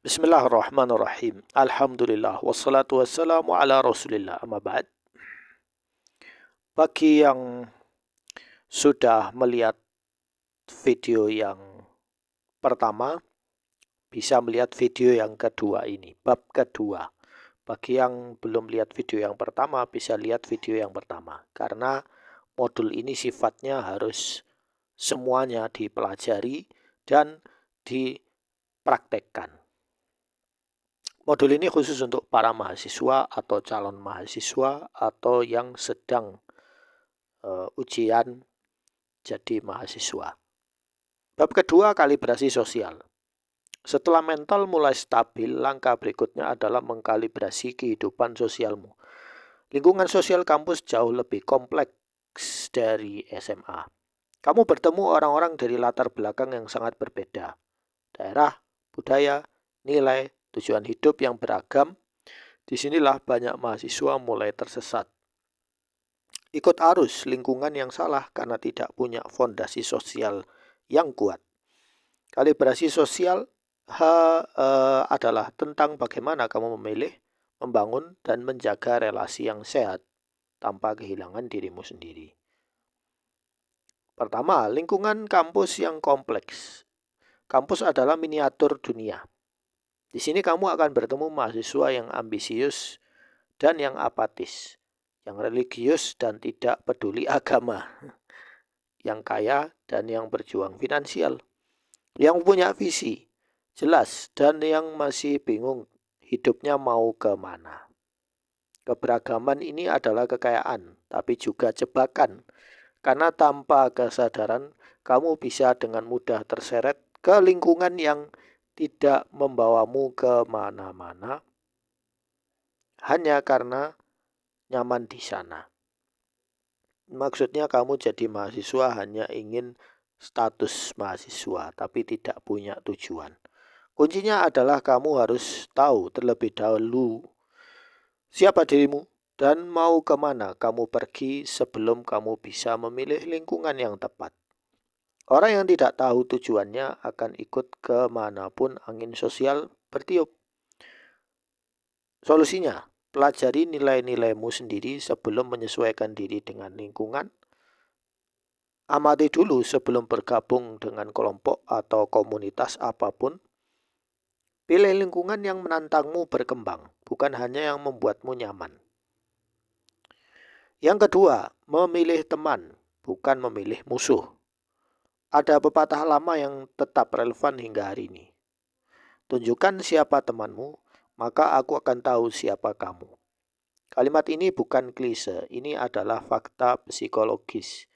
Bismillahirrahmanirrahim. Alhamdulillah wassalatu wassalamu ala Rasulillah. Amma ba'd. Bagi yang sudah melihat video yang pertama, bisa melihat video yang kedua ini, bab kedua. Bagi yang belum lihat video yang pertama, bisa lihat video yang pertama. Karena modul ini sifatnya harus semuanya dipelajari dan dipraktekkan. Modul ini khusus untuk para mahasiswa atau calon mahasiswa atau yang sedang ujian jadi mahasiswa. Bab kedua, kalibrasi sosial. Setelah mental mulai stabil, langkah berikutnya adalah mengkalibrasi kehidupan sosialmu. Lingkungan sosial kampus jauh lebih kompleks dari SMA. Kamu bertemu orang-orang dari latar belakang yang sangat berbeda. Daerah, budaya, nilai, tujuan hidup yang beragam. Disinilah banyak mahasiswa mulai tersesat. Ikut arus lingkungan yang salah karena tidak punya fondasi sosial yang kuat. Kalibrasi sosial adalah tentang bagaimana kamu memilih, membangun, dan menjaga relasi yang sehat tanpa kehilangan dirimu sendiri. Pertama, lingkungan kampus yang kompleks. Kampus adalah miniatur dunia. Di sini kamu akan bertemu mahasiswa yang ambisius dan yang apatis, yang religius dan tidak peduli agama, yang kaya dan yang berjuang finansial, yang punya visi jelas dan yang masih bingung hidupnya mau kemana. Keberagaman ini adalah kekayaan, tapi juga jebakan, karena tanpa kesadaran kamu bisa dengan mudah terseret ke lingkungan yang tidak membawamu kemana-mana hanya karena nyaman di sana. Maksudnya kamu jadi mahasiswa hanya ingin status mahasiswa tapi tidak punya tujuan. Kuncinya adalah kamu harus tahu terlebih dahulu siapa dirimu dan mau kemana kamu pergi sebelum kamu bisa memilih lingkungan yang tepat. Orang yang tidak tahu tujuannya akan ikut kemanapun angin sosial bertiup. Solusinya, pelajari nilai-nilaimu sendiri sebelum menyesuaikan diri dengan lingkungan. Amati dulu sebelum bergabung dengan kelompok atau komunitas apapun. Pilih lingkungan yang menantangmu berkembang, bukan hanya yang membuatmu nyaman. Yang kedua, memilih teman, bukan memilih musuh. Ada pepatah lama yang tetap relevan hingga hari ini. Tunjukkan siapa temanmu, maka aku akan tahu siapa kamu. Kalimat ini bukan klise, ini adalah fakta psikologis.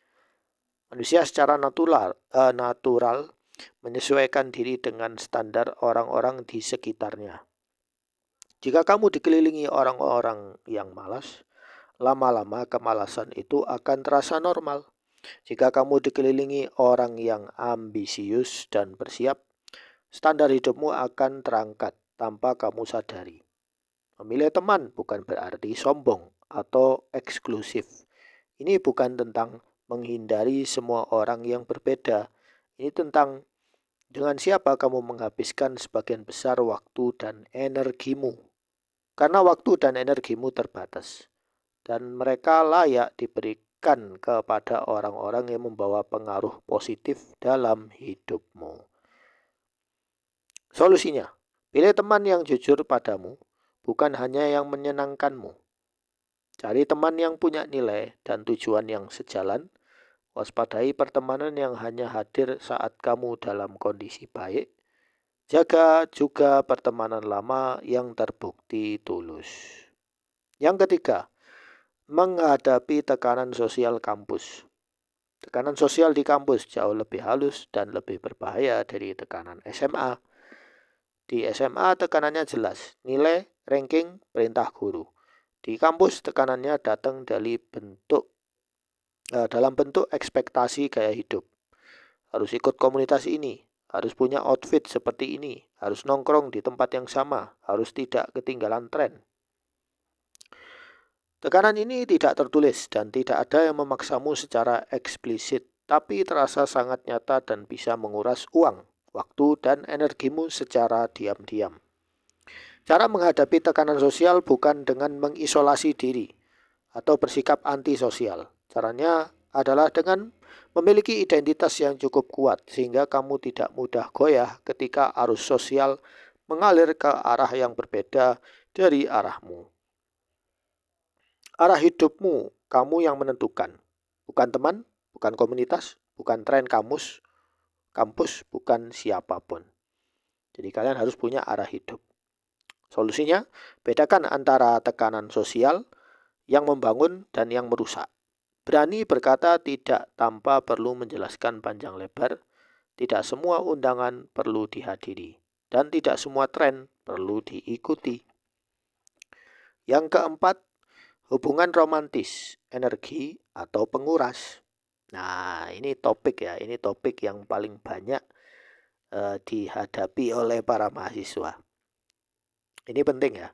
Manusia secara natural menyesuaikan diri dengan standar orang-orang di sekitarnya. Jika kamu dikelilingi orang-orang yang malas, lama-lama kemalasan itu akan terasa normal. Jika kamu dikelilingi orang yang ambisius dan bersiap, standar hidupmu akan terangkat tanpa kamu sadari. Memilih teman bukan berarti sombong atau eksklusif. Ini bukan tentang menghindari semua orang yang berbeda. Ini tentang dengan siapa kamu menghabiskan sebagian besar waktu dan energimu. Karena waktu dan energimu terbatas. Dan mereka layak diberikan kepada orang-orang yang membawa pengaruh positif dalam hidupmu. Solusinya, pilih teman yang jujur padamu, bukan hanya yang menyenangkanmu. Cari teman yang punya nilai dan tujuan yang sejalan. Waspadai pertemanan yang hanya hadir saat kamu dalam kondisi baik. Jaga juga pertemanan lama yang terbukti tulus. Yang ketiga, menghadapi tekanan sosial kampus. Tekanan sosial di kampus jauh lebih halus dan lebih berbahaya dari tekanan SMA. Di SMA tekanannya jelas, nilai, ranking, perintah guru. Di kampus tekanannya datang dalam bentuk ekspektasi gaya hidup. Harus ikut komunitas ini, harus punya outfit seperti ini, harus nongkrong di tempat yang sama, harus tidak ketinggalan tren. Tekanan ini tidak tertulis dan tidak ada yang memaksamu secara eksplisit, tapi terasa sangat nyata dan bisa menguras uang, waktu, dan energimu secara diam-diam. Cara menghadapi tekanan sosial bukan dengan mengisolasi diri atau bersikap antisosial. Caranya adalah dengan memiliki identitas yang cukup kuat sehingga kamu tidak mudah goyah ketika arus sosial mengalir ke arah yang berbeda dari arahmu. Arah hidupmu kamu yang menentukan, bukan teman, bukan komunitas, bukan tren kampus, bukan siapapun. Jadi kalian harus punya arah hidup. Solusinya, bedakan antara tekanan sosial yang membangun dan yang merusak. Berani berkata tidak tanpa perlu menjelaskan panjang lebar, tidak semua undangan perlu dihadiri, dan tidak semua tren perlu diikuti. Yang keempat, hubungan romantis, energi atau penguras. Nah, ini topik ya, ini topik yang paling banyak dihadapi oleh para mahasiswa. Ini penting ya,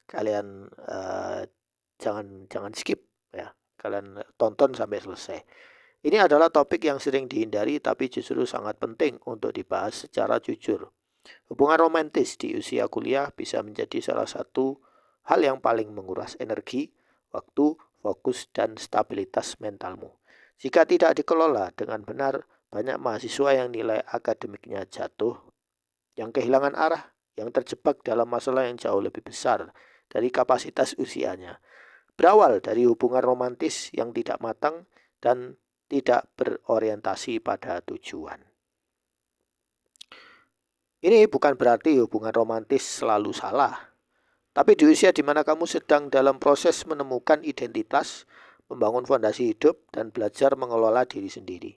kalian jangan skip ya, kalian tonton sampai selesai. Ini adalah topik yang sering dihindari tapi justru sangat penting untuk dibahas secara jujur. Hubungan romantis di usia kuliah bisa menjadi salah satu hal yang paling menguras energi, waktu, fokus, dan stabilitas mentalmu. Jika tidak dikelola dengan benar, banyak mahasiswa yang nilai akademiknya jatuh, yang kehilangan arah, yang terjebak dalam masalah yang jauh lebih besar dari kapasitas usianya. Berawal dari hubungan romantis yang tidak matang dan tidak berorientasi pada tujuan. Ini bukan berarti hubungan romantis selalu salah, tapi di usia di mana kamu sedang dalam proses menemukan identitas, membangun fondasi hidup, dan belajar mengelola diri sendiri.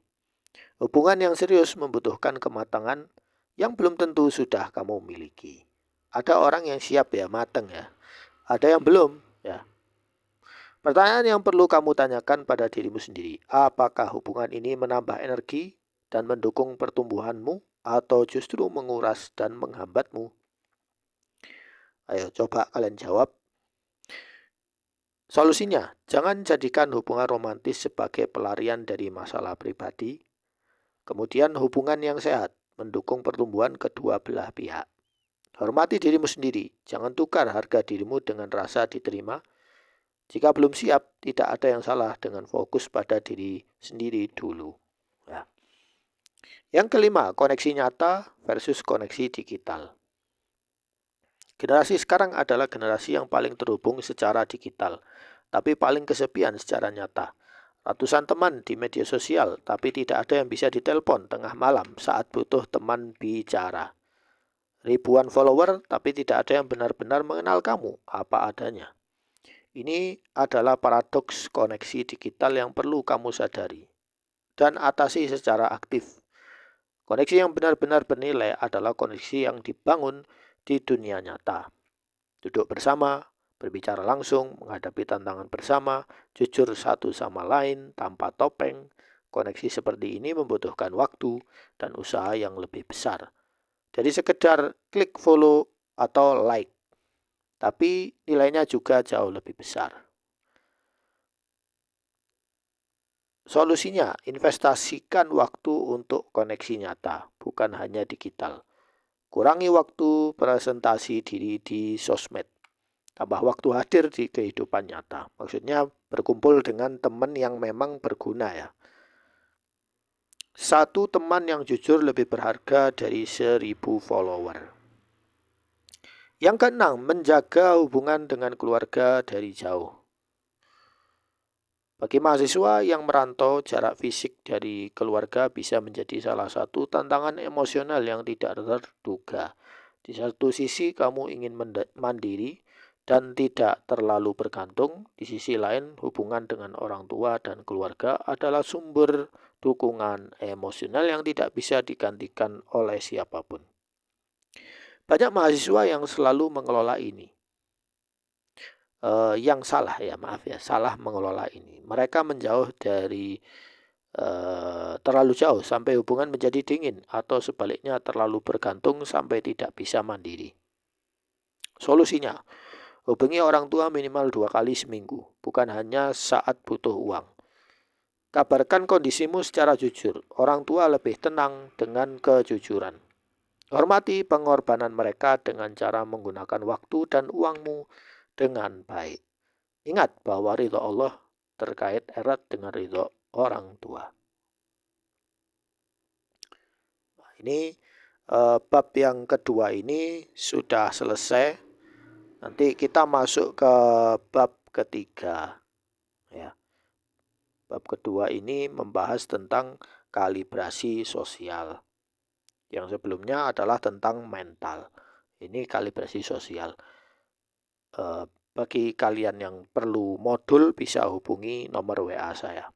Hubungan yang serius membutuhkan kematangan yang belum tentu sudah kamu miliki. Ada orang yang siap ya, matang ya. Ada yang belum ya. Pertanyaan yang perlu kamu tanyakan pada dirimu sendiri, apakah hubungan ini menambah energi dan mendukung pertumbuhanmu atau justru menguras dan menghambatmu? Ayo coba kalian jawab. Solusinya, jangan jadikan hubungan romantis sebagai pelarian dari masalah pribadi. Kemudian hubungan yang sehat, mendukung pertumbuhan kedua belah pihak. Hormati dirimu sendiri, jangan tukar harga dirimu dengan rasa diterima. Jika belum siap, tidak ada yang salah dengan fokus pada diri sendiri dulu. Ya. Yang kelima, koneksi nyata versus koneksi digital. Generasi sekarang adalah generasi yang paling terhubung secara digital, tapi paling kesepian secara nyata. Ratusan teman di media sosial, tapi tidak ada yang bisa ditelepon tengah malam saat butuh teman bicara. Ribuan follower, tapi tidak ada yang benar-benar mengenal kamu apa adanya. Ini adalah paradoks koneksi digital yang perlu kamu sadari dan atasi secara aktif. Koneksi yang benar-benar bernilai adalah koneksi yang dibangun di dunia nyata. Duduk bersama, berbicara langsung, menghadapi tantangan bersama, jujur satu sama lain tanpa topeng. Koneksi seperti ini membutuhkan waktu dan usaha yang lebih besar. Jadi sekedar klik follow atau like, tapi nilainya juga jauh lebih besar. Solusinya, investasikan waktu untuk koneksi nyata, bukan hanya digital. Kurangi waktu presentasi diri di sosmed. Tambah waktu hadir di kehidupan nyata. Maksudnya berkumpul dengan teman yang memang berguna ya. Satu teman yang jujur lebih berharga dari 1000 follower. Yang keenam, menjaga hubungan dengan keluarga dari jauh. Bagi mahasiswa yang merantau, jarak fisik dari keluarga bisa menjadi salah satu tantangan emosional yang tidak terduga. Di satu sisi kamu ingin mandiri dan tidak terlalu bergantung, di sisi lain hubungan dengan orang tua dan keluarga adalah sumber dukungan emosional yang tidak bisa digantikan oleh siapapun. Banyak mahasiswa yang selalu mengelola ini. Yang salah ya, maaf ya, salah mengelola ini. Mereka menjauh dari terlalu jauh sampai hubungan menjadi dingin atau sebaliknya terlalu bergantung sampai tidak bisa mandiri. Solusinya, hubungi orang tua minimal 2 kali seminggu, bukan hanya saat butuh uang. Kabarkan kondisimu secara jujur. Orang tua lebih tenang dengan kejujuran. Hormati pengorbanan mereka dengan cara menggunakan waktu dan uangmu dengan baik. Ingat bahwa ridho Allah terkait erat dengan ridho orang tua. Nah, ini bab yang kedua ini sudah selesai. Nanti kita masuk ke bab ketiga. Ya. Bab kedua ini membahas tentang kalibrasi sosial. Yang sebelumnya adalah tentang mental. Ini kalibrasi sosial. Bagi kalian yang perlu modul bisa hubungi nomor WA saya.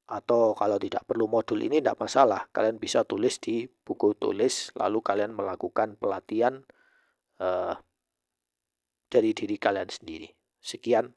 Atau kalau tidak perlu modul ini tidak masalah. Kalian bisa tulis di buku tulis lalu kalian melakukan pelatihan dari diri kalian sendiri. Sekian.